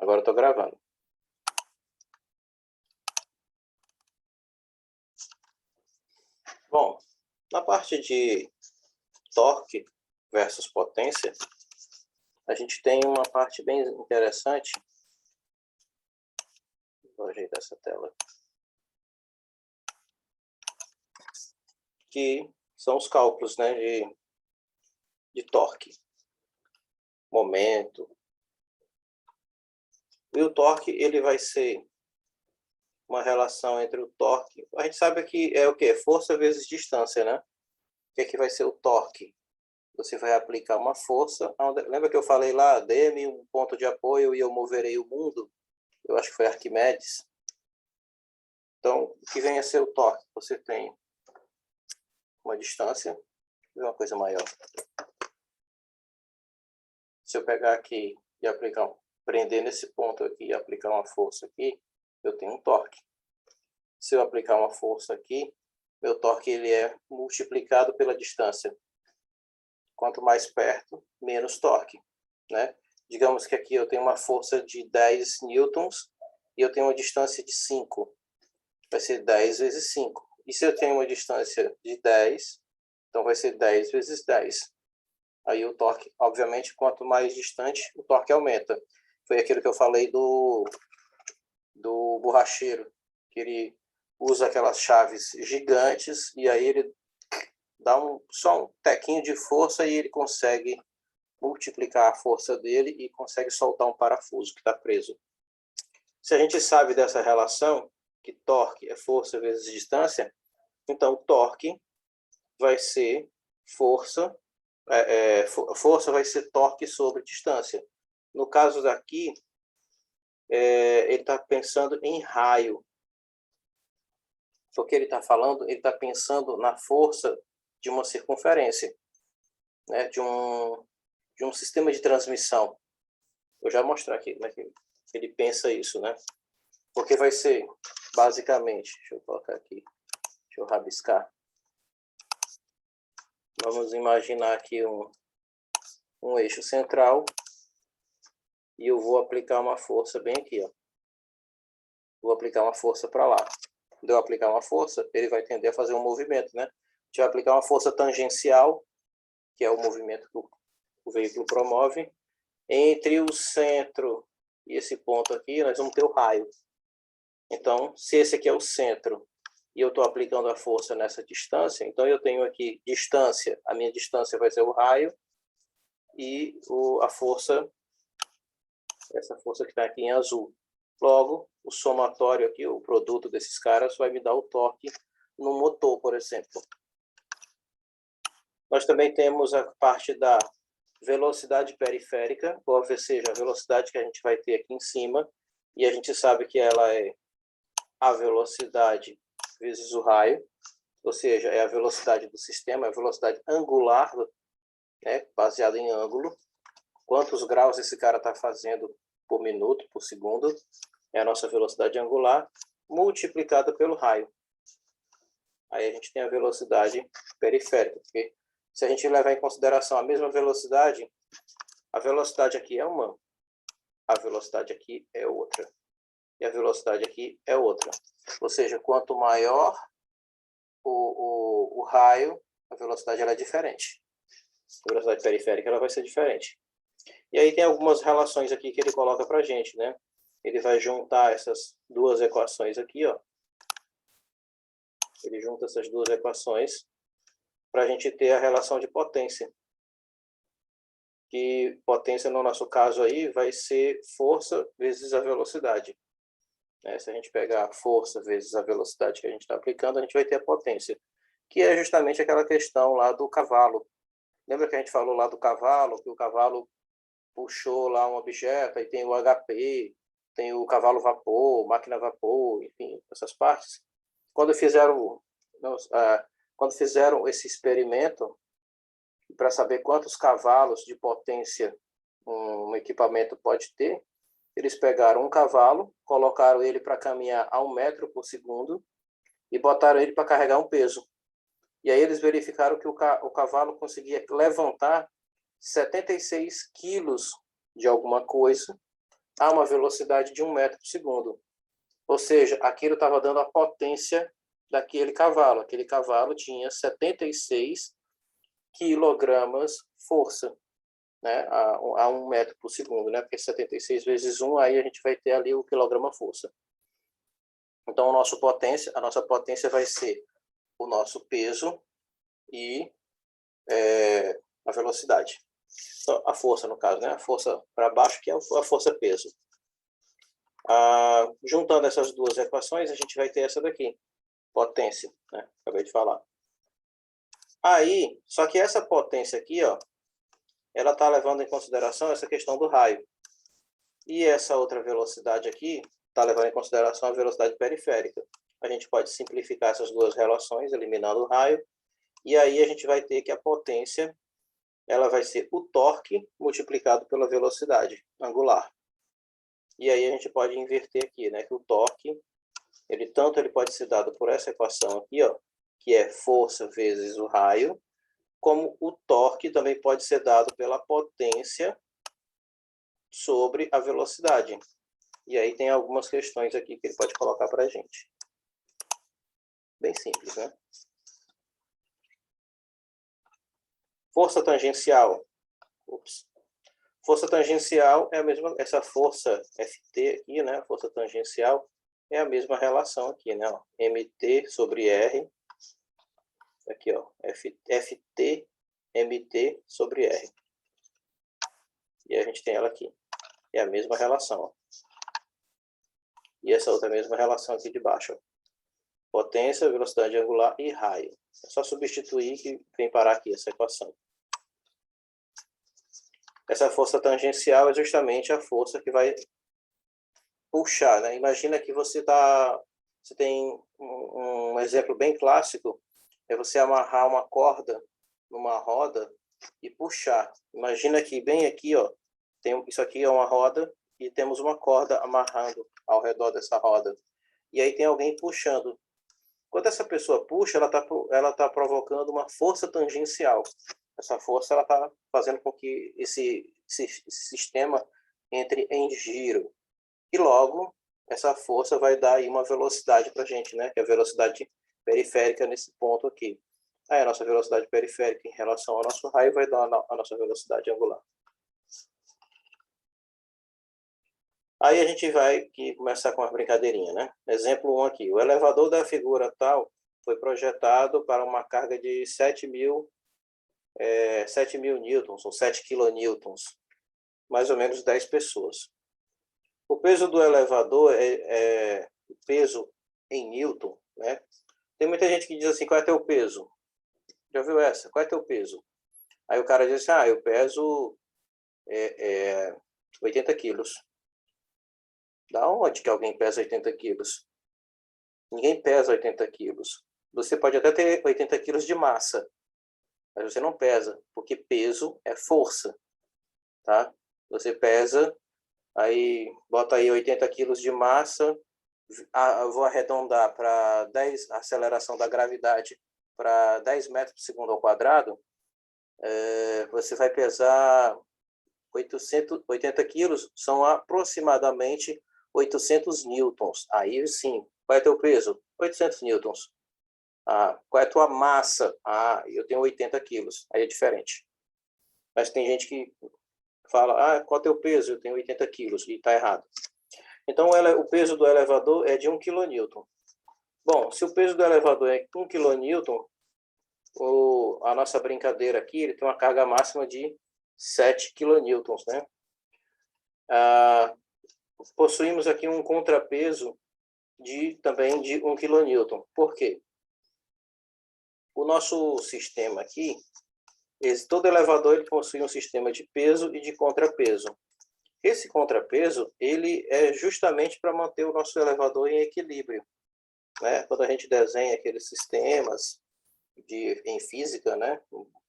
Agora eu estou gravando. Bom, na parte de torque versus potência, a gente tem uma parte bem interessante. Vou ajeitar essa tela. Que são os cálculos, né, de torque, momento. E o torque, ele vai ser uma relação entre o torque. A gente sabe que é o quê? Força vezes distância, né? O que é que vai ser o torque? Você vai aplicar uma força. Lembra que eu falei lá, dê-me um ponto de apoio e eu moverei o mundo? Eu acho que foi Arquimedes. Então, o que vem a ser o torque? Você tem uma distância e uma coisa maior. Se eu pegar aqui e prender nesse ponto aqui e aplicar uma força aqui, eu tenho um torque. Se eu aplicar uma força aqui, meu torque ele é multiplicado pela distância. Quanto mais perto, menos torque, né? Digamos que aqui eu tenho uma força de 10 newtons e eu tenho uma distância de 5. Vai ser 10 vezes 5. E se eu tenho uma distância de 10, então vai ser 10 vezes 10. Aí o torque, obviamente, quanto mais distante, o torque aumenta. Foi aquilo que eu falei do borracheiro, que ele usa aquelas chaves gigantes e aí ele dá só um tequinho de força e ele consegue multiplicar a força dele e consegue soltar um parafuso que está preso. Se a gente sabe dessa relação, que torque é força vezes distância, então torque vai ser força, força vai ser torque sobre distância. No caso daqui, ele está pensando em raio. Porque ele está falando, ele está pensando na força de uma circunferência, né, de um sistema de transmissão. Eu já vou mostrar aqui como é que ele pensa isso, né? Porque vai ser, basicamente, deixa eu colocar aqui, deixa eu rabiscar. Vamos imaginar aqui um eixo central e eu vou aplicar uma força bem aqui, ó. Vou aplicar uma força para lá. Quando eu aplicar uma força, ele vai tender a fazer um movimento, né? A gente vai aplicar uma força tangencial, que é o movimento que o veículo promove. Entre o centro e esse ponto aqui, nós vamos ter o raio. Então, se esse aqui é o centro e eu estou aplicando a força nessa distância, então eu tenho aqui distância, a minha distância vai ser o raio, e a força, essa força que está aqui em azul. Logo, o somatório aqui, o produto desses caras, vai me dar o torque no motor, por exemplo. Nós também temos a parte da velocidade periférica, ou seja, a velocidade que a gente vai ter aqui em cima, e a gente sabe que ela é a velocidade vezes o raio, ou seja, é a velocidade do sistema, é a velocidade angular, né, baseada em ângulo. Quantos graus esse cara está fazendo por minuto, por segundo, é a nossa velocidade angular, multiplicada pelo raio. Aí a gente tem a velocidade periférica, porque se a gente levar em consideração a mesma velocidade, a velocidade aqui é uma, a velocidade aqui é outra, e a velocidade aqui é outra. Ou seja, quanto maior o raio, a velocidade ela é diferente. A velocidade periférica ela vai ser diferente. E aí tem algumas relações aqui que ele coloca para a gente, né? Ele vai juntar essas duas equações aqui, ó. Ele junta essas duas equações para a gente ter a relação de potência. Que potência, no nosso caso aí, vai ser força vezes a velocidade. Se a gente pegar a força vezes a velocidade que a gente está aplicando, a gente vai ter a potência. Que é justamente aquela questão lá do cavalo. Lembra que a gente falou lá do cavalo, que o cavalo puxou lá um objeto, aí tem o HP, tem o cavalo vapor, máquina vapor, enfim, essas partes. Quando fizeram esse experimento, para saber quantos cavalos de potência um equipamento pode ter, eles pegaram um cavalo, colocaram ele para caminhar a 1 metro por segundo e botaram ele para carregar um peso. E aí eles verificaram que o cavalo conseguia levantar 76 quilos de alguma coisa a uma velocidade de 1 metro por segundo. Ou seja, aquilo estava dando a potência daquele cavalo. Aquele cavalo tinha 76 quilogramas força, né, a 1 metro por segundo, né, porque 76 vezes 1, aí a gente vai ter ali o quilograma força. Então, a nossa potência vai ser o nosso peso e a velocidade. Então, a força, no caso, né, a força para baixo, que é a força-peso. Juntando essas duas equações, a gente vai ter essa daqui, potência, né, acabei de falar. Aí, só que essa potência aqui, ó, ela está levando em consideração essa questão do raio. E essa outra velocidade aqui está levando em consideração a velocidade periférica. A gente pode simplificar essas duas relações, eliminando o raio, e aí a gente vai ter que a potência ela vai ser o torque multiplicado pela velocidade angular. E aí a gente pode inverter aqui, né, que o torque, ele pode ser dado por essa equação aqui, ó, que é força vezes o raio, como o torque também pode ser dado pela potência sobre a velocidade. E aí tem algumas questões aqui que ele pode colocar para a gente. Bem simples, né? Força tangencial. Força tangencial é a mesma, essa força Ft aqui, né? Força tangencial é a mesma relação aqui, né? Ó, Mt sobre R. Aqui, ó, Ft, Mt sobre R. E a gente tem ela aqui. É a mesma relação, ó. E essa outra mesma relação aqui de baixo, ó. Potência, velocidade angular e raio. É só substituir que vem parar aqui essa equação. Essa força tangencial é justamente a força que vai puxar, né? Imagina que você tem um exemplo bem clássico, é você amarrar uma corda numa roda e puxar. Imagina que bem aqui, ó, isso aqui é uma roda e temos uma corda amarrando ao redor dessa roda. E aí tem alguém puxando. Quando essa pessoa puxa, ela tá provocando uma força tangencial. Essa força ela está fazendo com que esse sistema entre em giro. E logo, essa força vai dar aí uma velocidade para a gente, né? Que é a velocidade periférica nesse ponto aqui. Aí a nossa velocidade periférica em relação ao nosso raio vai dar a nossa velocidade angular. Aí a gente vai começar com uma brincadeirinha, né? Exemplo 1 aqui. O elevador da figura tal foi projetado para uma carga de 7.000 newtons, ou 7 kilonewtons, mais ou menos 10 pessoas. O peso do elevador o peso em newton, né? Tem muita gente que diz assim, qual é teu peso? Já viu essa? Qual é teu peso? Aí o cara diz assim, eu peso 80 quilos. Da onde que alguém pesa 80 quilos? Ninguém pesa 80 quilos. Você pode até ter 80 quilos de massa, mas você não pesa, porque peso é força, tá? Você pesa, aí bota aí 80 quilos de massa, eu vou arredondar para 10, a aceleração da gravidade para 10 metros por segundo ao quadrado, você vai pesar 80 quilos, são aproximadamente 800 newtons. Aí sim, qual é teu peso? 800 newtons. Qual é a tua massa? Eu tenho 80 quilos. Aí é diferente. Mas tem gente que fala, qual é o teu peso? Eu tenho 80 quilos. E está errado. Então, o peso do elevador é de 1 kN. Bom, se o peso do elevador é 1 kN, a nossa brincadeira aqui, ele tem uma carga máxima de 7 kN, né? Possuímos aqui um contrapeso também de 1 kN. Por quê? O nosso sistema aqui, todo elevador ele possui um sistema de peso e de contrapeso. Esse contrapeso, ele é justamente para manter o nosso elevador em equilíbrio, né? Quando a gente desenha aqueles sistemas em física, né?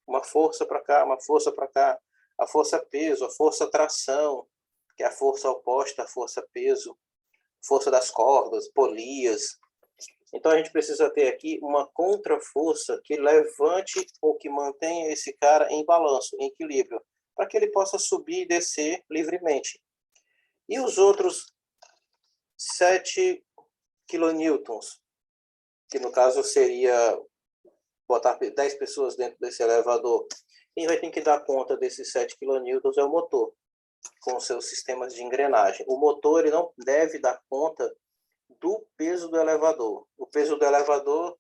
Uma força para cá, uma força para cá, a força-peso, a força-tração, que é a força oposta à força-peso, força das cordas, polias. Então, a gente precisa ter aqui uma contraforça que levante ou que mantenha esse cara em balanço, em equilíbrio, para que ele possa subir e descer livremente. E os outros 7 quilonewtons, que no caso seria botar 10 pessoas dentro desse elevador. Quem vai ter que dar conta desses 7 quilonewtons é o motor, com seus sistemas de engrenagem. O motor ele não deve dar conta do peso do elevador. O peso do elevador,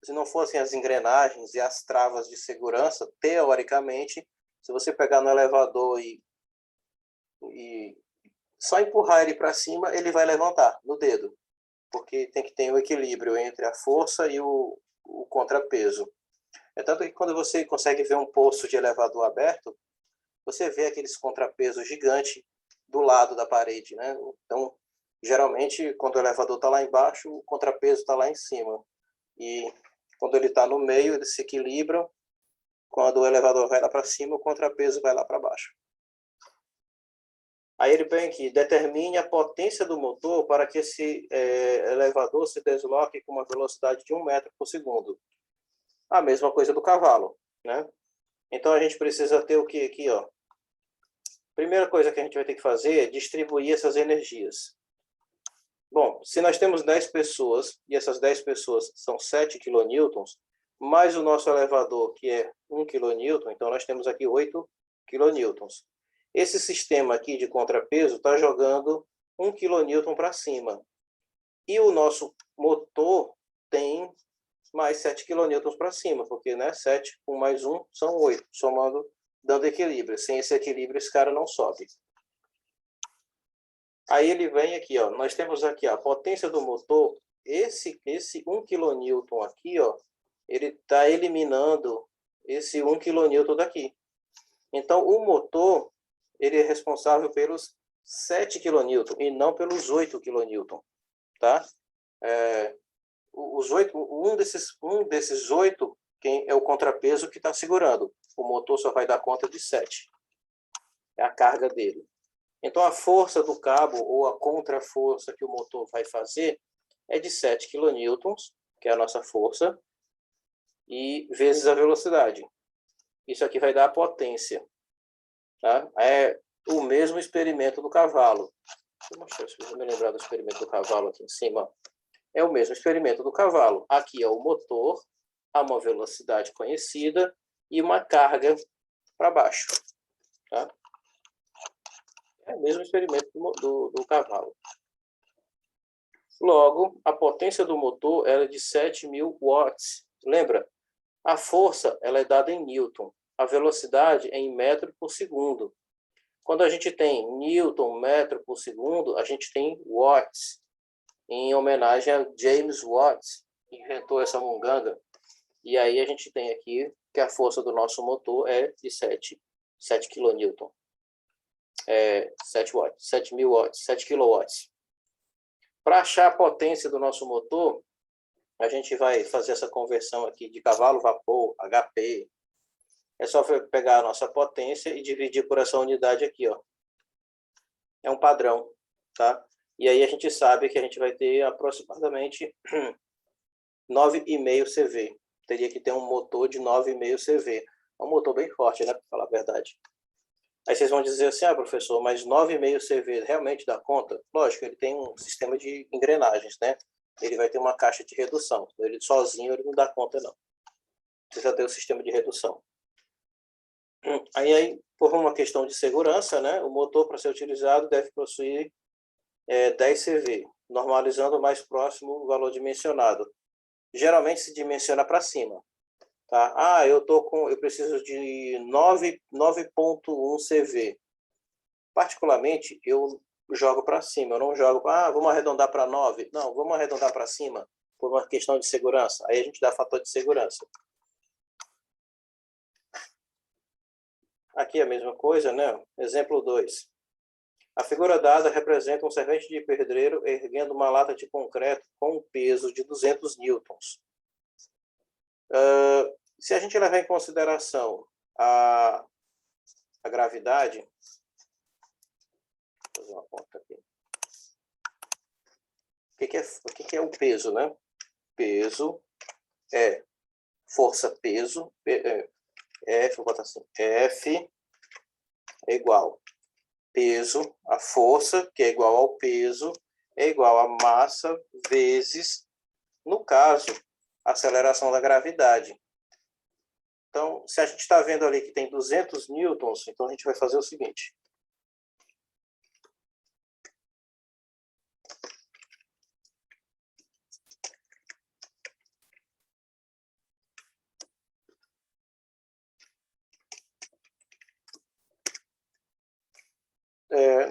se não fossem as engrenagens e as travas de segurança, teoricamente, se você pegar no elevador e só empurrar ele para cima, ele vai levantar no dedo, porque tem que ter um equilíbrio entre a força e o contrapeso. É tanto que quando você consegue ver um poço de elevador aberto, você vê aqueles contrapesos gigantes do lado da parede, né? Então, geralmente, quando o elevador está lá embaixo, o contrapeso está lá em cima. E quando ele está no meio, eles se equilibram. Quando o elevador vai lá para cima, o contrapeso vai lá para baixo. Aí ele vem aqui, determine a potência do motor para que esse elevador se desloque com uma velocidade de 1 metro por segundo. A mesma coisa do cavalo, né? Então a gente precisa ter o que aqui, ó? Primeira coisa que a gente vai ter que fazer é distribuir essas energias. Bom, se nós temos 10 pessoas, e essas 10 pessoas são 7 quilonewtons, mais o nosso elevador, que é 1 quilonewton, então nós temos aqui 8 quilonewtons. Esse sistema aqui de contrapeso está jogando 1 quilonewton para cima. E o nosso motor tem mais 7 quilonewtons para cima, porque, né, 7 com mais 1 são 8, somando, dando equilíbrio. Sem esse equilíbrio, esse cara não sobe. Aí ele vem aqui, ó, nós temos aqui a potência do motor, esse 1 quilonewton aqui, ó, ele está eliminando esse 1 quilonewton daqui. Então, o motor, ele é responsável pelos 7 quilonewton e não pelos 8 quilonewton, tá? Os 8, um desses 8 quem é o contrapeso que está segurando. O motor só vai dar conta de 7. É a carga dele. Então, a força do cabo ou a contraforça que o motor vai fazer é de 7 quilonewtons, que é a nossa força, e vezes a velocidade. Isso aqui vai dar a potência. Tá? É o mesmo experimento do cavalo. Deixa eu mostrar, se eu me lembrar do experimento do cavalo aqui em cima. É o mesmo experimento do cavalo. Aqui é o motor, a uma velocidade conhecida e uma carga para baixo. Tá? É o mesmo experimento do cavalo. Logo, a potência do motor era de 7.000 watts. Lembra? A força ela é dada em newton. A velocidade é em metro por segundo. Quando a gente tem newton, metro por segundo, a gente tem watts, em homenagem a James Watt, que inventou essa munganga. E aí a gente tem aqui que a força do nosso motor é de 7 kN. 7 watts, 7.000 watts, 7 kilowatts. Para achar a potência do nosso motor, a gente vai fazer essa conversão aqui de cavalo-vapor, HP. É só pegar a nossa potência e dividir por essa unidade aqui, ó. É um padrão, tá? E aí a gente sabe que a gente vai ter aproximadamente 9,5 CV. Teria que ter um motor de 9,5 CV. É um motor bem forte, né, para falar a verdade. Aí vocês vão dizer assim, professor, mas 9,5 CV realmente dá conta? Lógico, ele tem um sistema de engrenagens, né? Ele vai ter uma caixa de redução. Ele sozinho ele não dá conta, não. Precisa ter o sistema de redução. Aí, por uma questão de segurança, né, o motor, para ser utilizado, deve possuir 10 CV, normalizando o mais próximo o valor dimensionado. Geralmente se dimensiona para cima. Tá? Eu preciso de 9,1 CV. Particularmente, eu jogo para cima. Eu não jogo, vamos arredondar para 9. Não, vamos arredondar para cima por uma questão de segurança. Aí a gente dá fator de segurança. Aqui é a mesma coisa, né? Exemplo 2. A figura dada representa um servente de pedreiro erguendo uma lata de concreto com um peso de 200 newtons. Se a gente levar em consideração a gravidade, vou fazer uma conta aqui. O que é o peso, né? Peso é força-peso, F, vou botar assim, F é igual peso, a força, que é igual ao peso, é igual a massa vezes, no caso, a aceleração da gravidade. Então, se a gente está vendo ali que tem 200 newtons, então a gente vai fazer o seguinte.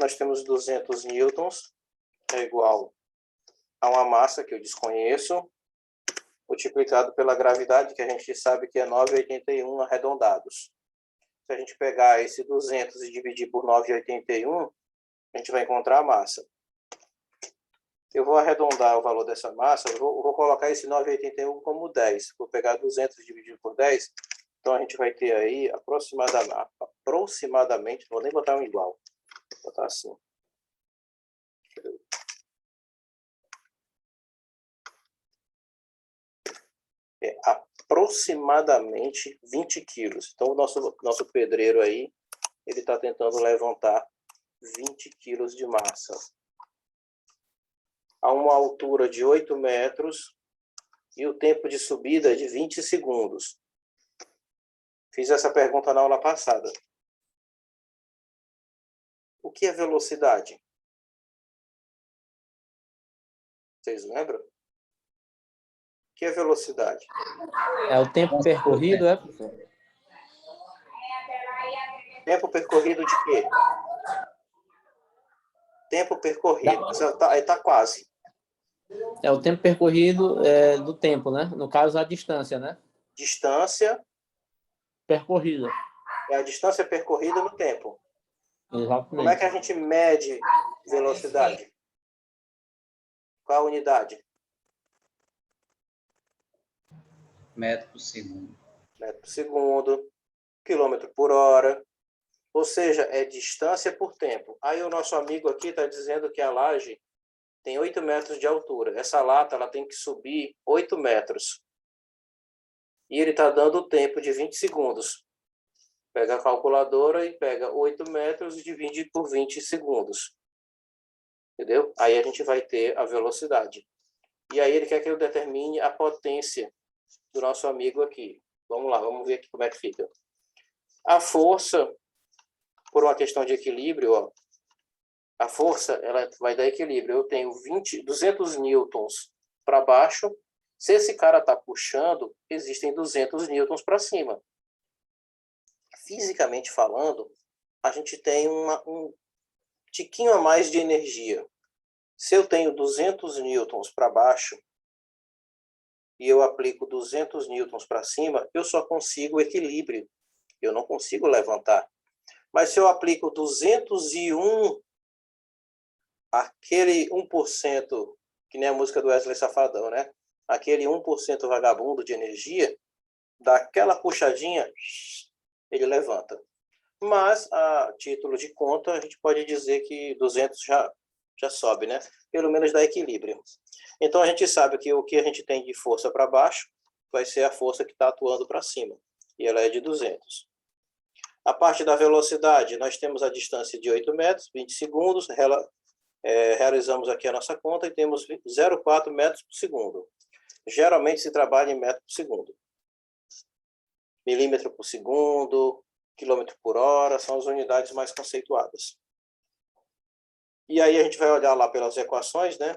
Nós temos 200 newtons, é igual a uma massa que eu desconheço, multiplicado pela gravidade, que a gente sabe que é 9,81 arredondados. Se a gente pegar esse 200 e dividir por 9,81, a gente vai encontrar a massa. Eu vou arredondar o valor dessa massa, eu vou colocar esse 9,81 como 10. Vou pegar 200 e dividir por 10, então a gente vai ter aí aproximadamente, não vou nem botar um igual, vou botar assim. Aproximadamente 20 quilos. Então, o nosso pedreiro aí, ele está tentando levantar 20 quilos de massa. A uma altura de 8 metros e o tempo de subida é de 20 segundos. Fiz essa pergunta na aula passada. O que é velocidade? Vocês lembram? O que é velocidade? É o tempo percorrido, é, professor? Tempo percorrido de quê? Tempo percorrido. Está quase. É o tempo percorrido do tempo, né? No caso, a distância, né? Distância. Percorrida. É a distância percorrida no tempo. Exatamente. Como é que a gente mede velocidade? Qual a unidade? Metro por segundo. Metro por segundo, quilômetro por hora. Ou seja, é distância por tempo. Aí o nosso amigo aqui está dizendo que a laje tem 8 metros de altura. Essa lata ela tem que subir 8 metros. E ele está dando o tempo de 20 segundos. Pega a calculadora e pega 8 metros e divide por 20 segundos. Entendeu? Aí a gente vai ter a velocidade. E aí ele quer que eu determine a potência do nosso amigo aqui. Vamos lá, vamos ver aqui como é que fica. A força, por uma questão de equilíbrio, ó, a força ela vai dar equilíbrio. Eu tenho 200 newtons para baixo. Se esse cara está puxando, existem 200 newtons para cima. Fisicamente falando, a gente tem um tiquinho a mais de energia. Se eu tenho 200 newtons para baixo e eu aplico 200 newtons para cima, eu só consigo equilíbrio. Eu não consigo levantar. Mas se eu aplico 201, aquele 1%, que nem a música do Wesley Safadão, né? Aquele 1% vagabundo de energia, dá aquela puxadinha, ele levanta. Mas, a título de conta, a gente pode dizer que 200 já sobe, né? Pelo menos dá equilíbrio. Então, a gente sabe que o que a gente tem de força para baixo vai ser a força que está atuando para cima. E ela é de 200. A parte da velocidade, nós temos a distância de 8 metros, 20 segundos. Realizamos aqui a nossa conta e temos 0,4 metros por segundo. Geralmente se trabalha em metro por segundo. Milímetro por segundo, quilômetro por hora, são as unidades mais conceituadas. E aí a gente vai olhar lá pelas equações, né?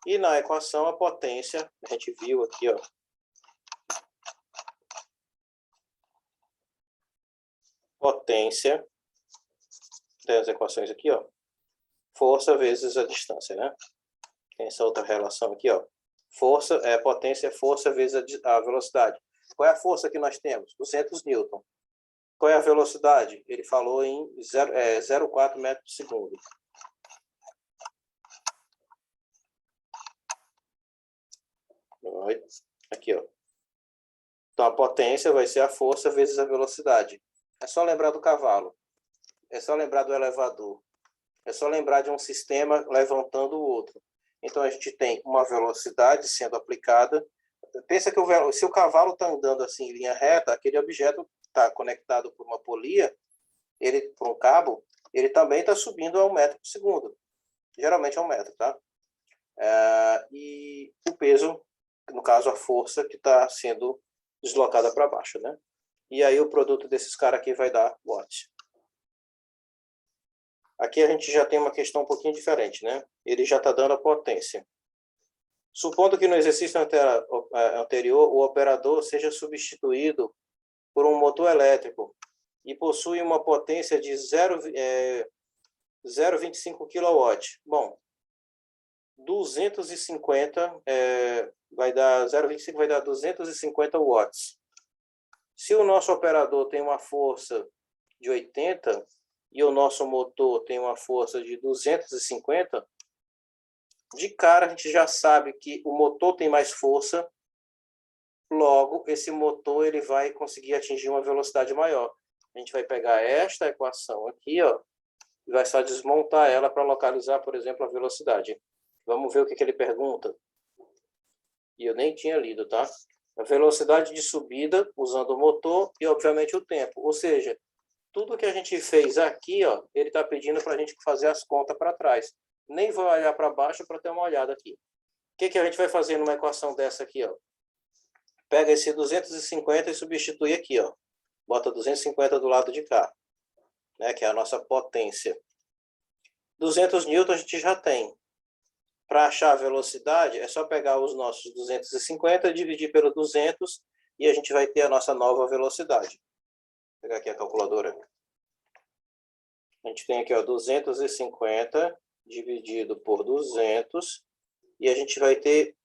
E na equação a potência, a gente viu aqui, ó. Potência, tem as equações aqui, ó. Força vezes a distância, né? Tem essa outra relação aqui, ó. Potência é força vezes a velocidade. Qual é a força que nós temos? 200 newton. Qual é a velocidade? Ele falou em 0,4 metros por segundo. Aqui, ó. Então, a potência vai ser a força vezes a velocidade. É só lembrar do cavalo. É só lembrar do elevador. É só lembrar de um sistema levantando o outro. Então, a gente tem uma velocidade sendo aplicada. Pensa que se o cavalo está andando assim em linha reta, aquele objeto está conectado por uma polia, por um cabo, ele também está subindo a 1 metro por segundo. Geralmente é 1 metro, tá? E o peso, no caso a força que está sendo deslocada para baixo, né? E aí o produto desses caras aqui vai dar watts. Aqui a gente já tem uma questão um pouquinho diferente, né? Ele já está dando a potência. Supondo que no exercício anterior o operador seja substituído por um motor elétrico e possui uma potência de 0,25 kW. Bom, 250 vai dar 0,25 vai dar 250 watts. Se o nosso operador tem uma força de 80 e o nosso motor tem uma força de 250, de cara a gente já sabe que o motor tem mais força, logo esse motor ele vai conseguir atingir uma velocidade maior. A gente vai pegar esta equação aqui, ó, e vai só desmontar ela para localizar, por exemplo, a velocidade. Vamos ver o que ele pergunta. E eu nem tinha lido, tá? A velocidade de subida usando o motor e, obviamente, o tempo. Ou seja, tudo que a gente fez aqui, ó, ele está pedindo para a gente fazer as contas para trás. Nem vou olhar para baixo para ter uma olhada aqui. O que a gente vai fazer numa equação dessa aqui, ó? Pega esse 250 e substitui aqui, ó. Bota 250 do lado de cá, né, que é a nossa potência. 200 newton a gente já tem. Para achar a velocidade, é só pegar os nossos 250, dividir pelo 200 e a gente vai ter a nossa nova velocidade. Vou pegar aqui a calculadora. A gente tem aqui, ó, 250 dividido por 200 e a gente vai ter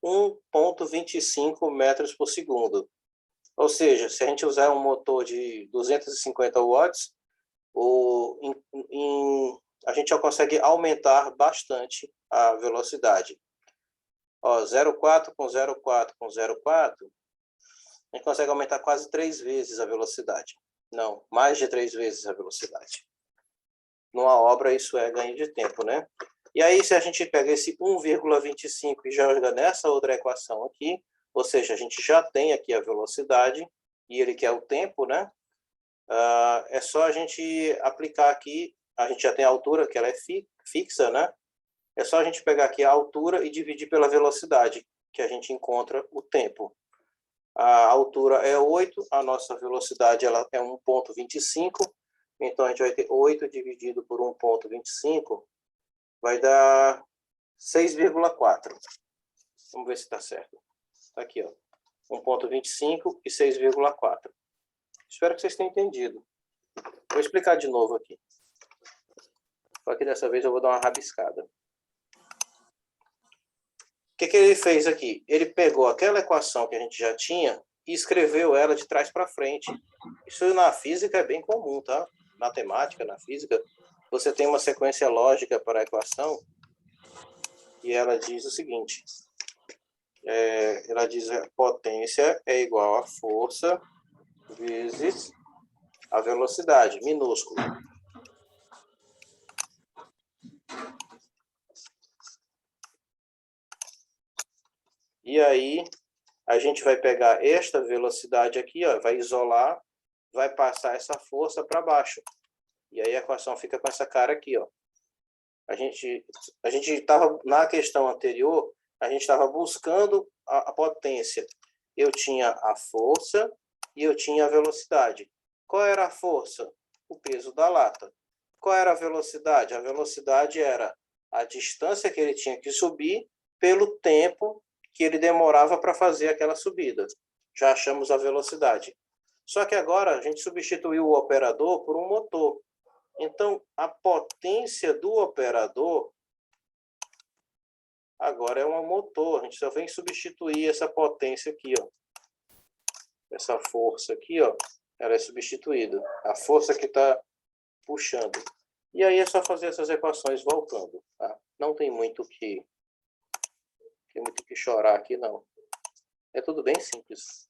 1,25 metros por segundo. Ou seja, se a gente usar um motor de 250 watts, a gente já consegue aumentar bastante a velocidade. 0,4 com 0,4 com 0,4, a gente consegue aumentar quase 3 vezes a velocidade. Não, mais de 3 vezes a velocidade. Numa obra isso é ganho de tempo, né? E aí se a gente pega esse 1,25 e joga nessa outra equação aqui, ou seja, a gente já tem aqui a velocidade e ele quer o tempo, né? É só a gente aplicar aqui, a gente já tem a altura, que ela é fixa, né? É só a gente pegar aqui a altura e dividir pela velocidade, que a gente encontra o tempo. A altura é 8, a nossa velocidade ela é 1,25, então a gente vai ter 8 dividido por 1,25, vai dar 6,4. Vamos ver se está certo. Está aqui, ó. 1,25 e 6,4. Espero que vocês tenham entendido. Vou explicar de novo aqui. Só que dessa vez eu vou dar uma rabiscada. O que ele fez aqui? Ele pegou aquela equação que a gente já tinha e escreveu ela de trás para frente. Isso na física é bem comum, tá? Matemática, na física, você tem uma sequência lógica para a equação e ela diz o seguinte. Ela diz que a potência é igual a força vezes a velocidade, minúsculo. E aí, a gente vai pegar esta velocidade aqui, ó, vai isolar, vai passar essa força para baixo. E aí a equação fica com essa cara aqui, ó. A gente estava, na questão anterior, a gente estava buscando a potência. Eu tinha a força e eu tinha a velocidade. Qual era a força? O peso da lata. Qual era a velocidade? A velocidade era a distância que ele tinha que subir pelo tempo que ele demorava para fazer aquela subida. Já achamos a velocidade. Só que agora a gente substituiu o operador por um motor. Então, a potência do operador agora é um motor. A gente só vem substituir essa potência aqui, ó. Essa força aqui, ó, ela é substituída. A força que está puxando. E aí é só fazer essas equações voltando. Tá? Não tem muito que chorar aqui, não. É tudo bem simples.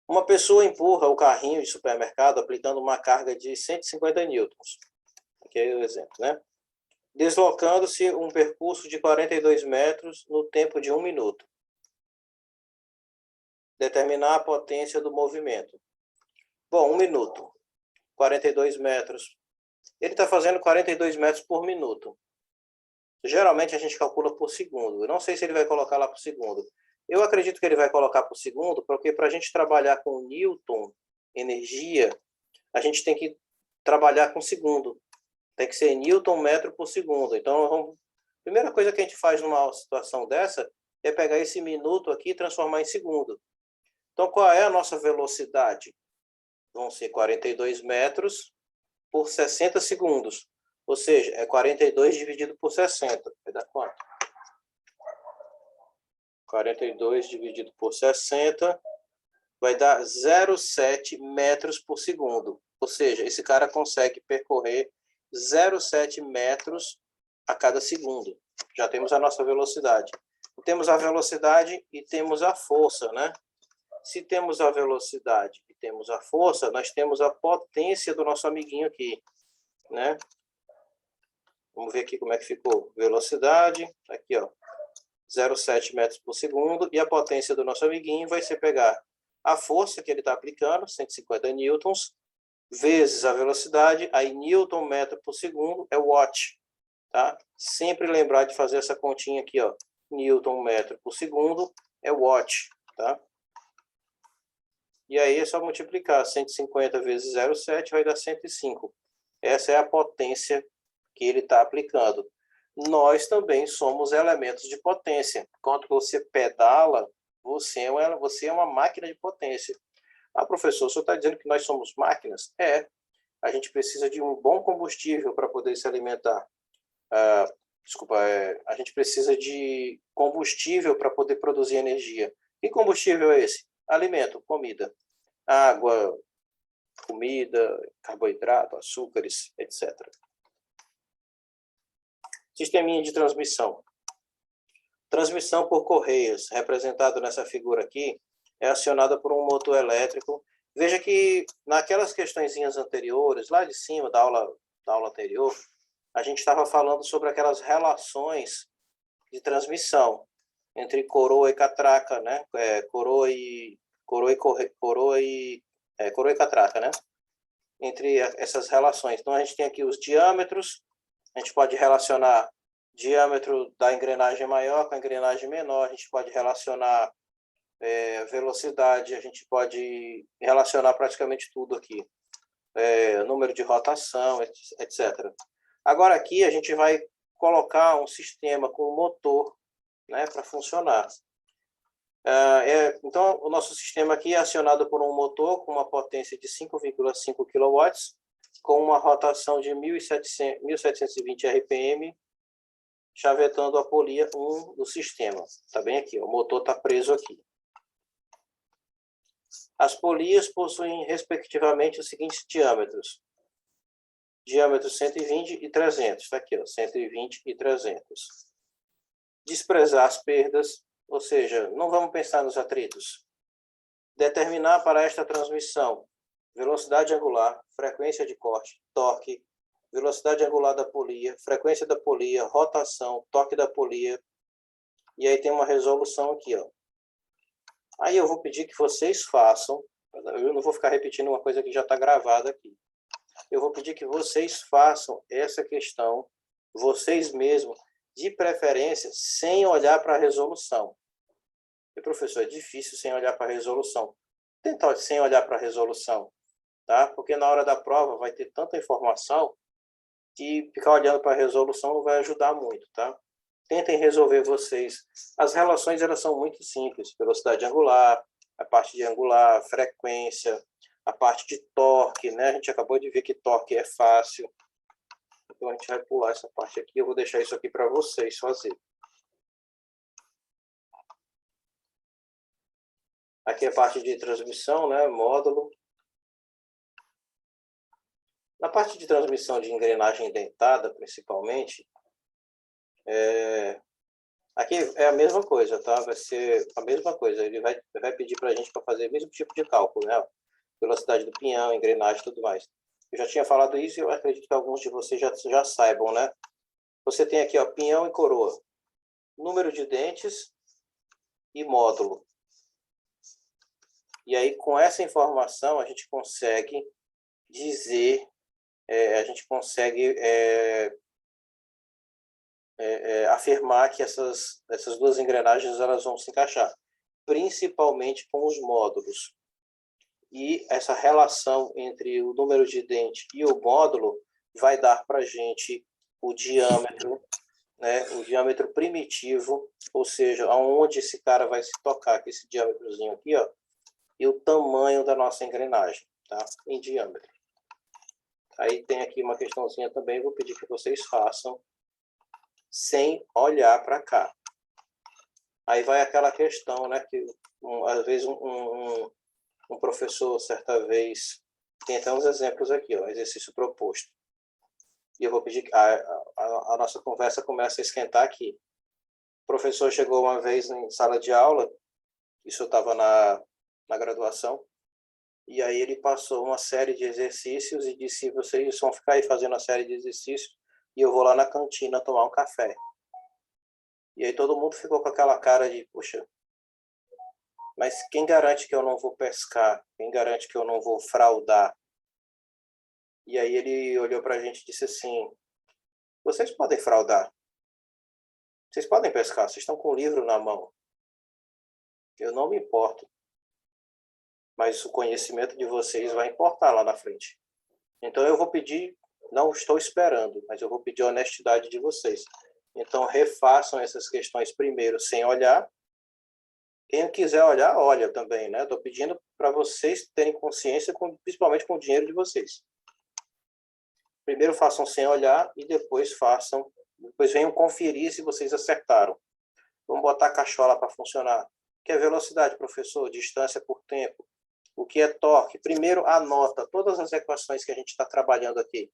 Uma pessoa empurra o carrinho de supermercado aplicando uma carga de 150 newtons. Aqui é o exemplo, né? Deslocando-se um percurso de 42 metros no tempo de 1 minuto. Determinar a potência do movimento. Bom, 1 minuto. 42 metros. Ele está fazendo 42 metros por minuto. Geralmente a gente calcula por segundo. Eu não sei se ele vai colocar lá por segundo. Eu acredito que ele vai colocar por segundo, porque para a gente trabalhar com Newton, energia, a gente tem que trabalhar com segundo. Tem que ser Newton metro por segundo. Então, a primeira coisa que a gente faz numa situação dessa é pegar esse minuto aqui e transformar em segundo. Então, qual é a nossa velocidade? Vão ser 42 metros por 60 segundos. Ou seja, é 42 dividido por 60. Vai dar quanto? 42 dividido por 60 vai dar 0,7 metros por segundo. Ou seja, esse cara consegue percorrer 0,7 metros a cada segundo. Já temos a nossa velocidade. Temos a velocidade e temos a força, né? Se temos a velocidade e temos a força, nós temos a potência do nosso amiguinho aqui, né? Vamos ver aqui como é que ficou. Velocidade, aqui, ó, 0,7 metros por segundo. E a potência do nosso amiguinho vai ser pegar a força que ele está aplicando, 150 newtons, vezes a velocidade, aí newton metro por segundo é watt, tá? Sempre lembrar de fazer essa continha aqui, ó. Newton metro por segundo é watt, tá? E aí é só multiplicar 150 vezes 0,7 vai dar 105. Essa é a potência que ele está aplicando. Nós também somos elementos de potência. Quando você pedala, você é uma máquina de potência. Ah, professor, o senhor está dizendo que nós somos máquinas? É. A gente precisa de um bom combustível para poder se alimentar. A gente precisa de combustível para poder produzir energia. Que combustível é esse? Alimento, comida. Água, comida, carboidrato, açúcares, etc. Sisteminha de transmissão. Transmissão por correios, representado nessa figura aqui, é acionada por um motor elétrico. Veja que naquelas questõezinhas anteriores, lá de cima da aula anterior, a gente estava falando sobre aquelas relações de transmissão entre coroa e catraca, né? Coroa e catraca, né? Entre essas relações. Então, a gente tem aqui os diâmetros, a gente pode relacionar diâmetro da engrenagem maior com a engrenagem menor, a gente pode relacionar velocidade, a gente pode relacionar praticamente tudo aqui. Número de rotação, etc. Agora aqui a gente vai colocar um sistema com motor, né, para funcionar. Então, o nosso sistema aqui é acionado por um motor com uma potência de 5,5 kW, com uma rotação de 1.720 RPM, chavetando a polia 1 do sistema. Está bem aqui, o motor está preso aqui. As polias possuem, respectivamente, os seguintes diâmetros. Diâmetro 120 e 300. Está aqui, ó, 120 e 300. Desprezar as perdas, ou seja, não vamos pensar nos atritos. Determinar para esta transmissão velocidade angular, frequência de corte, torque, velocidade angular da polia, frequência da polia, rotação, torque da polia. E aí tem uma resolução aqui, ó. Aí eu vou pedir que vocês façam, eu não vou ficar repetindo uma coisa que já está gravada aqui. Eu vou pedir que vocês façam essa questão, vocês mesmos, de preferência, sem olhar para a resolução. E, professor, é difícil sem olhar para a resolução. Tentar sem olhar para a resolução, tá? Porque na hora da prova vai ter tanta informação que ficar olhando para a resolução não vai ajudar muito, tá? Tentem resolver vocês. As relações, elas são muito simples. Velocidade angular, a parte de angular, frequência, a parte de torque, né? A gente acabou de ver que torque é fácil. Então, a gente vai pular essa parte aqui. Eu vou deixar isso aqui para vocês fazer. Aqui é a parte de transmissão, né? Módulo. Na parte de transmissão de engrenagem dentada, principalmente, aqui é a mesma coisa, tá? Vai ser a mesma coisa. Ele vai pedir para a gente para fazer o mesmo tipo de cálculo, né? Velocidade do pinhão, engrenagem e tudo mais. Eu já tinha falado isso e eu acredito que alguns de vocês já saibam, né? Você tem aqui, ó, pinhão e coroa. Número de dentes e módulo. E aí, com essa informação, a gente consegue dizer, a gente consegue afirmar que essas duas engrenagens elas vão se encaixar, principalmente com os módulos. E essa relação entre o número de dente e o módulo vai dar para a gente o diâmetro, né, o diâmetro primitivo, ou seja, aonde esse cara vai se tocar, com esse diâmetrozinho aqui, ó, e o tamanho da nossa engrenagem, tá? Em diâmetro. Aí tem aqui uma questãozinha também, vou pedir que vocês façam sem olhar para cá. Aí vai aquela questão, né, que às vezes um professor, certa vez, tem até uns exemplos aqui, ó, exercício proposto. E eu vou pedir que a nossa conversa comece a esquentar aqui. O professor chegou uma vez em sala de aula, isso eu estava na graduação, e aí ele passou uma série de exercícios e disse: vocês vão ficar aí fazendo a série de exercícios e eu vou lá na cantina tomar um café. E aí todo mundo ficou com aquela cara de, puxa, mas quem garante que eu não vou pescar? Quem garante que eu não vou fraudar? E aí ele olhou para a gente e disse assim: vocês podem fraudar, vocês podem pescar, vocês estão com o livro na mão. Eu não me importo, mas o conhecimento de vocês vai importar lá na frente. Então eu vou pedir, não estou esperando, mas eu vou pedir a honestidade de vocês. Então refaçam essas questões primeiro sem olhar. Quem quiser olhar, olha também, né? Estou pedindo para vocês terem consciência, principalmente com o dinheiro de vocês. Primeiro façam sem olhar e depois venham conferir se vocês acertaram. Vamos botar a cachola para funcionar. O que é velocidade, professor? Distância por tempo. O que é torque? Primeiro anota todas as equações que a gente está trabalhando aqui.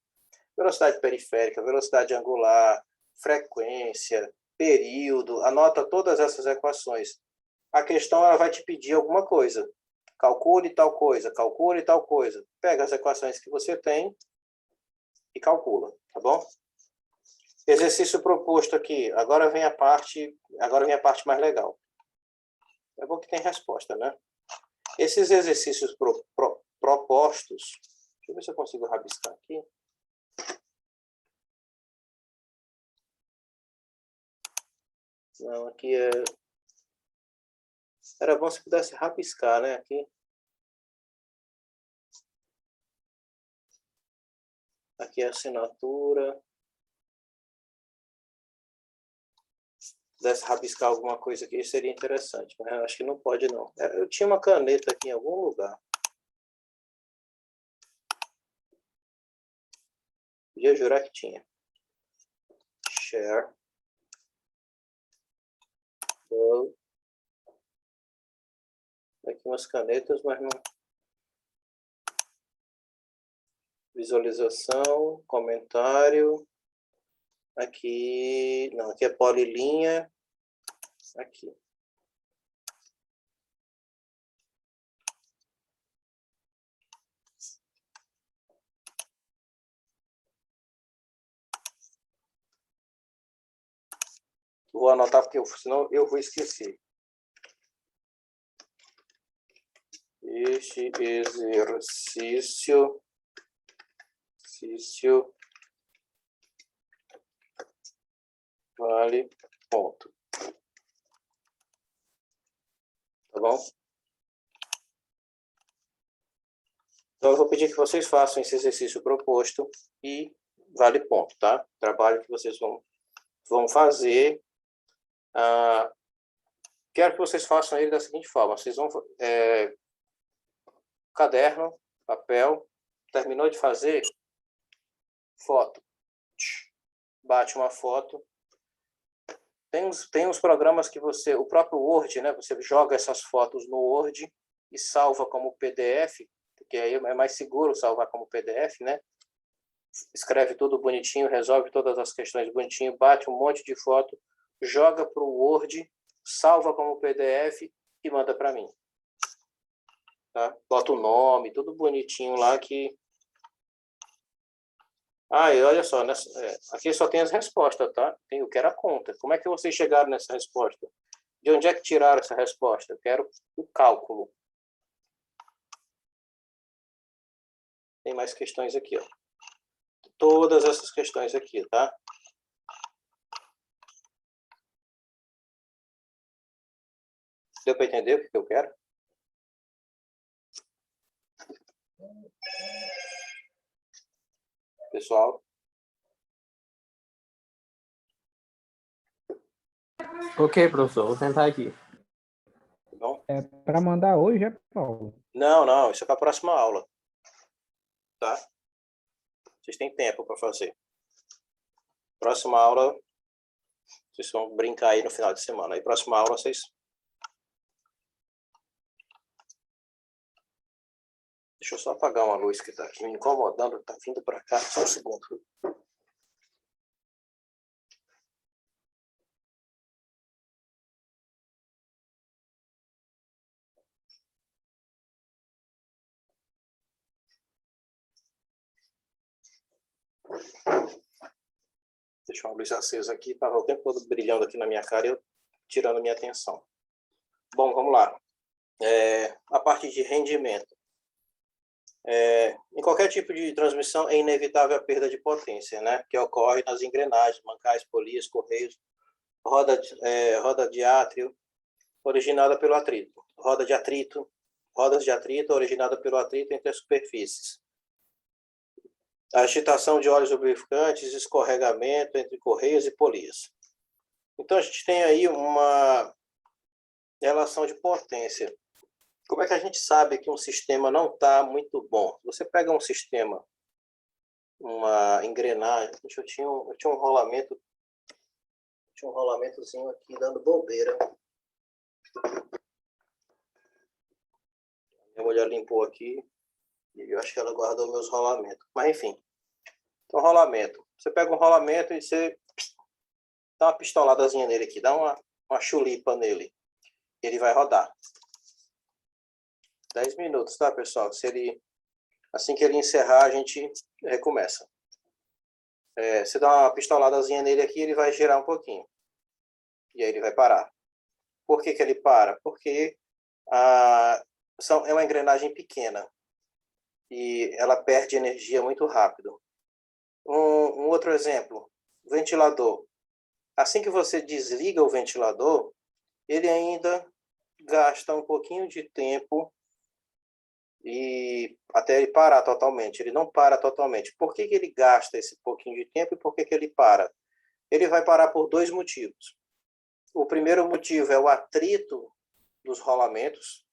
Velocidade periférica, velocidade angular, frequência, período. Anota todas essas equações. A questão ela vai te pedir alguma coisa. Calcule tal coisa, calcule tal coisa. Pega as equações que você tem e calcula, tá bom? Exercício proposto aqui. Agora vem a parte mais legal. É bom que tem resposta, né? Esses exercícios propostos, deixa eu ver se eu consigo rabiscar aqui. Não, aqui era bom se pudesse rabiscar, né? Aqui é a assinatura. Se pudesse rabiscar alguma coisa aqui, seria interessante. Mas acho que não pode, não. Eu tinha uma caneta aqui em algum lugar. Podia jurar que tinha. Share. Aqui umas canetas, mas não... Visualização, comentário. Aqui... Não, aqui é polilinha. Aqui. Vou anotar, porque senão eu vou esquecer. Este exercício vale ponto. Tá bom? Então, eu vou pedir que vocês façam esse exercício proposto e vale ponto, tá? Trabalho que vocês vão fazer. Quero que vocês façam ele da seguinte forma. Vocês vão... caderno, papel, terminou de fazer, foto. Bate uma foto. Tem uns programas que o próprio Word, né? Você joga essas fotos no Word e salva como PDF, porque aí é mais seguro salvar como PDF, né? Escreve tudo bonitinho, resolve todas as questões bonitinho, bate um monte de foto, joga para o Word, salva como PDF e manda para mim. Tá? Bota o nome, tudo bonitinho lá que... e olha só, aqui só tem as respostas, tá? Tem o que era a conta. Como é que vocês chegaram nessa resposta? De onde é que tiraram essa resposta? Eu quero o cálculo. Tem mais questões aqui, ó. Todas essas questões aqui, tá? Deu para entender o que eu quero? Pessoal? Ok, professor, vou tentar aqui. Não? É para mandar hoje, é, Paulo? Não, isso é para a próxima aula. Tá? Vocês têm tempo para fazer. Próxima aula, vocês vão brincar aí no final de semana. Aí, próxima aula, vocês... Deixa eu só apagar uma luz que está aqui me incomodando. Está vindo para cá. Só um segundo. Deixa uma luz acesa aqui. Estava o tempo todo brilhando aqui na minha cara e eu tirando a minha atenção. Bom, vamos lá. A parte de rendimento. Em qualquer tipo de transmissão é inevitável a perda de potência, né? Que ocorre nas engrenagens, mancais, polias, correios, roda de átrio, originada pelo atrito. Rodas de atrito originada pelo atrito entre as superfícies. A agitação de óleos lubrificantes, escorregamento entre correios e polias. Então, a gente tem aí uma relação de potência. Como é que a gente sabe que um sistema não está muito bom? Você pega um sistema, uma engrenagem, eu tinha um rolamentozinho aqui dando bobeira. Minha mulher limpou aqui e eu acho que ela guardou meus rolamentos. Mas enfim, então rolamento. Você pega um rolamento e você dá uma pistoladazinha nele aqui, dá uma chulipa nele. Ele vai rodar. 10 minutos, tá, pessoal? Assim que ele encerrar, a gente recomeça. Você dá uma pistoladazinha nele aqui, ele vai girar um pouquinho. E aí ele vai parar. Por que ele para? Porque é uma engrenagem pequena. E ela perde energia muito rápido. Um outro exemplo, ventilador. Assim que você desliga o ventilador, ele ainda gasta um pouquinho de tempo e até ele parar totalmente. Ele não para totalmente. Por que ele gasta esse pouquinho de tempo e por que ele para? Ele vai parar por 2 motivos. O primeiro motivo é o atrito dos rolamentos,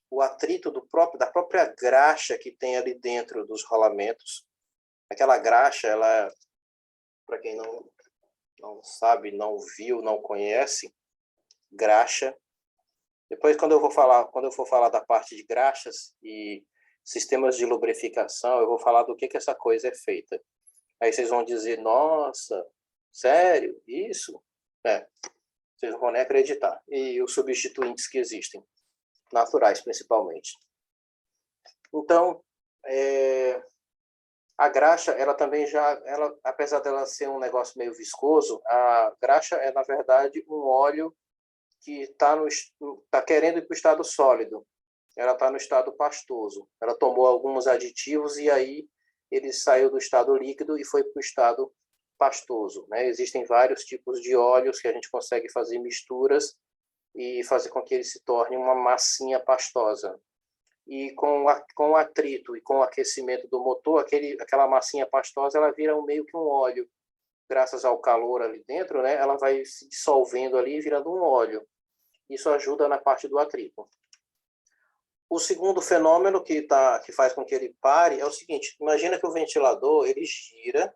o atrito da própria graxa que tem ali dentro dos rolamentos. Aquela graxa, ela, para quem não sabe, não viu, não conhece, graxa. Depois, quando eu for falar da parte de graxas e sistemas de lubrificação, eu vou falar do que essa coisa é feita. Aí vocês vão dizer, nossa, sério? Isso? Vocês não vão nem acreditar. E os substituintes que existem, naturais principalmente. Então, a graxa, ela também apesar dela ser um negócio meio viscoso, a graxa é, na verdade, um óleo que está querendo ir para o estado sólido. Ela está no estado pastoso. Ela tomou alguns aditivos e aí ele saiu do estado líquido e foi para o estado pastoso, né? Existem vários tipos de óleos que a gente consegue fazer misturas e fazer com que ele se torne uma massinha pastosa. E com o atrito e com o aquecimento do motor, aquela massinha pastosa, ela vira meio que um óleo. Graças ao calor ali dentro, né, ela vai se dissolvendo ali, virando um óleo. Isso ajuda na parte do atrito. O segundo fenômeno que faz com que ele pare é o seguinte: imagina que o ventilador ele gira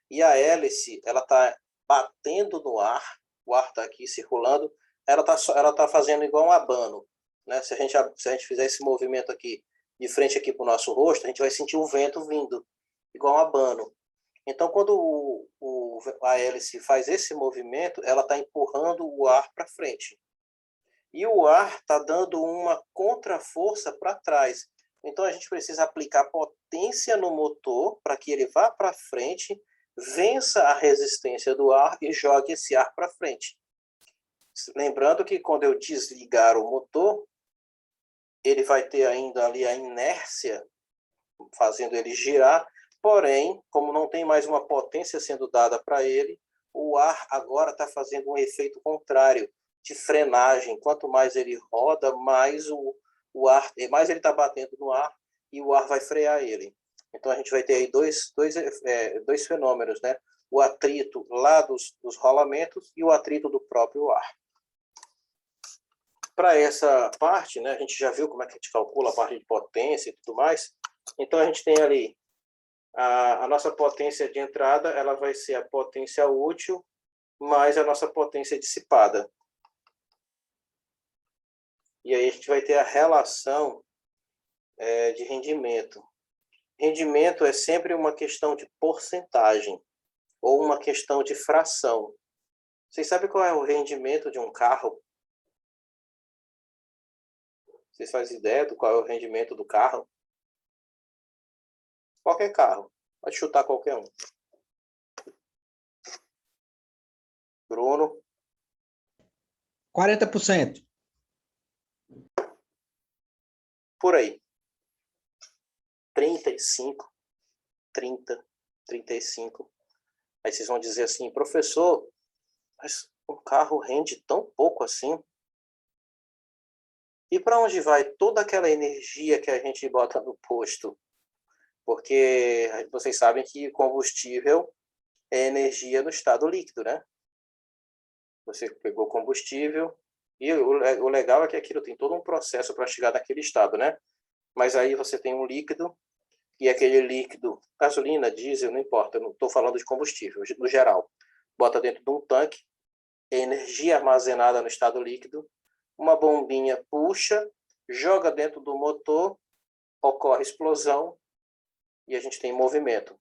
e a hélice ela está batendo no ar, o ar está aqui circulando, ela tá fazendo igual um abano, né? Se a gente fizer esse movimento aqui de frente aqui para o nosso rosto, a gente vai sentir o vento vindo, igual um abano. Então, quando a hélice faz esse movimento, ela está empurrando o ar para frente. E o ar está dando uma contraforça para trás. Então, a gente precisa aplicar potência no motor para que ele vá para frente, vença a resistência do ar e jogue esse ar para frente. Lembrando que quando eu desligar o motor, ele vai ter ainda ali a inércia fazendo ele girar, porém, como não tem mais uma potência sendo dada para ele, o ar agora está fazendo um efeito contrário, de frenagem. Quanto mais ele roda, mais mais ele está batendo no ar e o ar vai frear ele. Então a gente vai ter aí dois fenômenos, né? O atrito lá dos rolamentos e o atrito do próprio ar. Para essa parte, né, a gente já viu como é que a gente calcula a parte de potência e tudo mais. Então a gente tem ali a nossa potência de entrada, ela vai ser a potência útil mais a nossa potência dissipada. E aí a gente vai ter a relação de rendimento. Rendimento é sempre uma questão de porcentagem ou uma questão de fração. Vocês sabem qual é o rendimento de um carro? Vocês fazem ideia do qual é o rendimento do carro? Qualquer carro. Pode chutar qualquer um. Bruno? 40%. Por aí. 35, 30, 35. Aí vocês vão dizer assim, professor, mas um carro rende tão pouco assim? E para onde vai toda aquela energia que a gente bota no posto? Porque vocês sabem que combustível é energia no estado líquido, né? Você pegou combustível e o legal é que aquilo tem todo um processo para chegar naquele estado, né? Mas aí você tem um líquido e aquele líquido, gasolina, diesel, não importa, eu não estou falando de combustível, no geral. Bota dentro de um tanque, energia armazenada no estado líquido, uma bombinha puxa, joga dentro do motor, ocorre explosão e a gente tem movimento.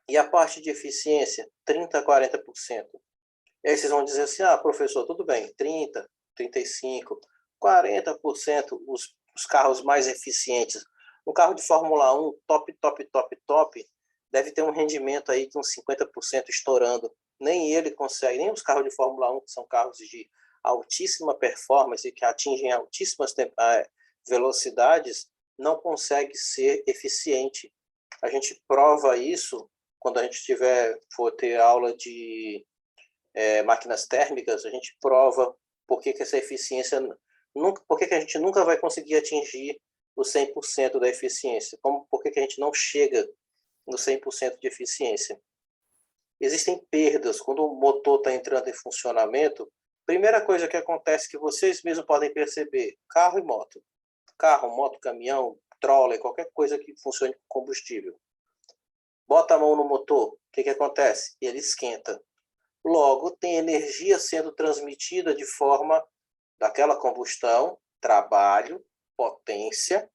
E a parte de eficiência, 30% a 40%. E aí vocês vão dizer assim, professor, tudo bem, 30%, 35%, 40% os carros mais eficientes. Um carro de Fórmula 1, top, deve ter um rendimento aí de uns 50% estourando. Nem ele consegue, nem os carros de Fórmula 1, que são carros de altíssima performance e que atingem altíssimas velocidades, não consegue ser eficiente. A gente prova isso quando a gente for ter aula de máquinas térmicas, a gente prova por que essa eficiência, por que a gente nunca vai conseguir atingir o 100% da eficiência, por que a gente não chega no 100% de eficiência. Existem perdas, quando o motor está entrando em funcionamento, primeira coisa que acontece que vocês mesmos podem perceber, carro e moto. Carro, moto, caminhão, trolley, qualquer coisa que funcione com combustível. Bota a mão no motor, o que acontece? Ele esquenta. Logo, tem energia sendo transmitida de forma daquela combustão, trabalho, potência,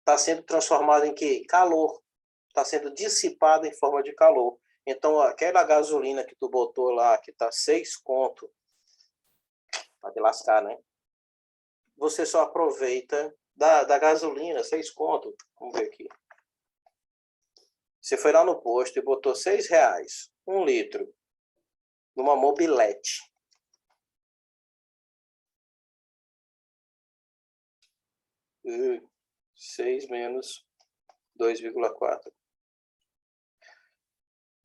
está sendo transformada em quê? Calor. Está sendo dissipada em forma de calor. Então, aquela gasolina que tu botou lá, que está 6 conto, pode lascar, né? Você só aproveita da gasolina, 6 conto. Vamos ver aqui. Você foi lá no posto e botou R$6, 1 litro, numa mobilete. E 6 menos 2,4.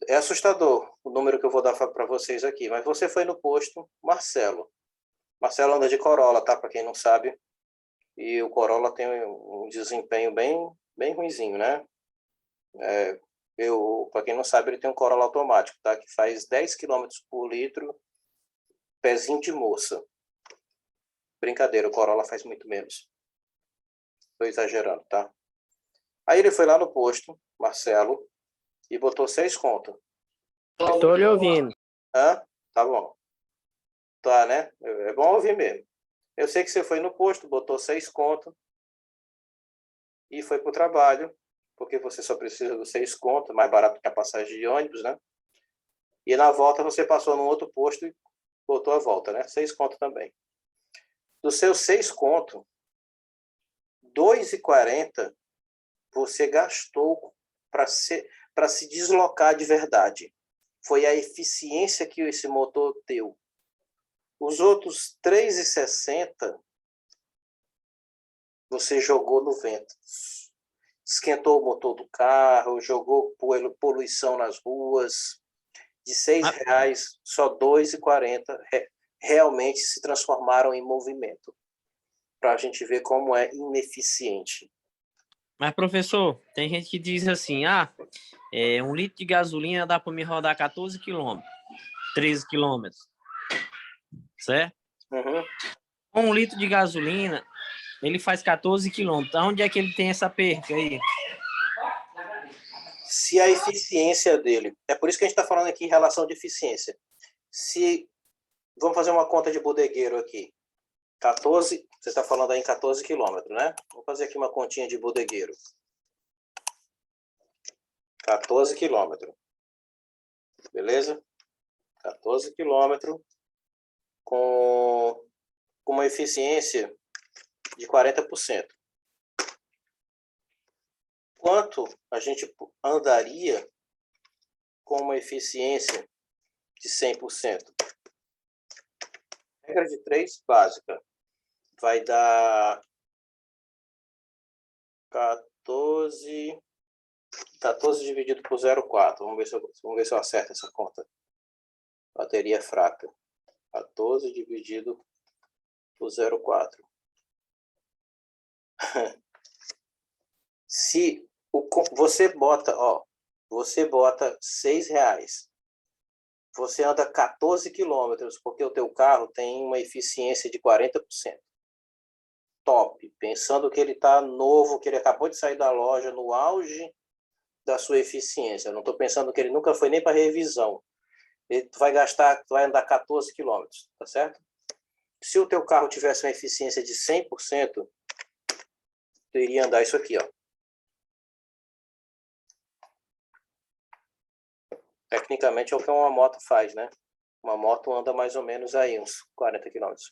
É assustador o número que eu vou dar para vocês aqui, mas você foi no posto Marcelo. Marcelo anda de Corolla, tá? Para quem não sabe. E o Corolla tem um desempenho bem ruinzinho, né? Para quem não sabe, ele tem um Corolla automático, tá? Que faz 10 km por litro, pezinho de moça. Brincadeira, o Corolla faz muito menos. Estou exagerando, tá? Aí ele foi lá no posto, Marcelo, e botou 6 conto. Estou lhe ouvindo. Tá bom. Tá, né? É bom ouvir mesmo. Eu sei que você foi no posto, botou 6 conto e foi pro trabalho, porque você só precisa dos 6 conto, mais barato que a passagem de ônibus, né? E na volta você passou num outro posto e botou a volta, né? 6 conto também. Dos seus 6 conto, 2,40 você gastou para se deslocar de verdade. Foi a eficiência que esse motor deu. Os outros 3,60 você jogou no vento. esquentou o motor do carro, jogou poluição nas ruas. De R$ 6, só R$ 2,40 realmente se transformaram em movimento. Para a gente ver como é ineficiente. Mas, professor, tem gente que diz assim, 1 litro de gasolina dá para me rodar 14 quilômetros, 13 quilômetros, certo? Uhum. 1 litro de gasolina, ele faz 14 quilômetros. Onde é que ele tem essa perca aí? Se a eficiência dele... É por isso que a gente está falando aqui em relação de eficiência. Vamos fazer uma conta de bodegueiro aqui. 14, você está falando aí em 14 quilômetros, né? Vamos fazer aqui uma continha de bodegueiro. 14 quilômetros. Beleza? 14 quilômetros com uma eficiência de 40%. Quanto a gente andaria com uma eficiência de 100%? Regra de 3, básica. Vai dar 14 dividido por 0,4. Vamos ver se eu acerto essa conta. Bateria fraca. 14 dividido por 0,4. Se você bota R$6, você anda 14 quilômetros, porque o teu carro tem uma eficiência de 40%. Top. Pensando que ele está novo, que ele acabou de sair da loja no auge da sua eficiência. Eu não estou pensando que ele nunca foi nem para revisão. Ele vai andar 14 quilômetros, tá certo? Se o teu carro tivesse uma eficiência de 100%, tu iria andar isso aqui, ó. Tecnicamente é o que uma moto faz, né? Uma moto anda mais ou menos aí uns 40 quilômetros.